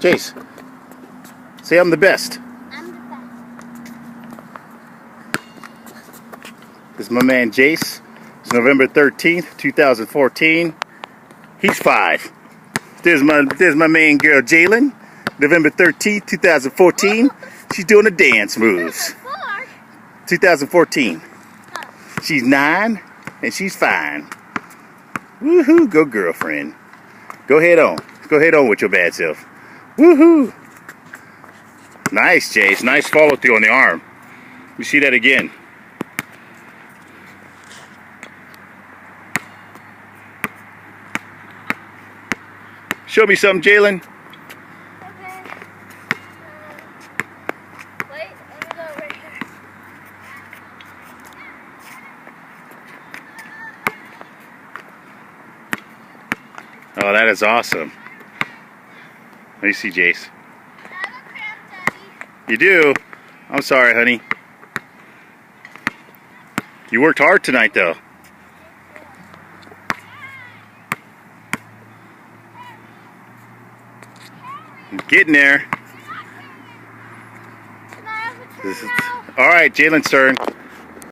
Jace, say I'm the best. I'm the best. This is my man Jace. It's November 13th, 2014. He's 5. There's my main girl Jalen. November 13th, 2014. She's doing the dance moves. 2014. She's 9 and she's fine. Woohoo, go girlfriend. Go head on. Go head on with your bad self. Woohoo. Nice, Jace. Nice follow through on the arm. We see that again. Show me something, Jalen. Okay. Wait, let me go right here. Oh, that is awesome. Let me see, Jace. I have a cramp, Daddy. You do? I'm sorry, honey. You worked hard tonight, though. Getting there. Can I have a turn This is, now? all right, Jalen's turn.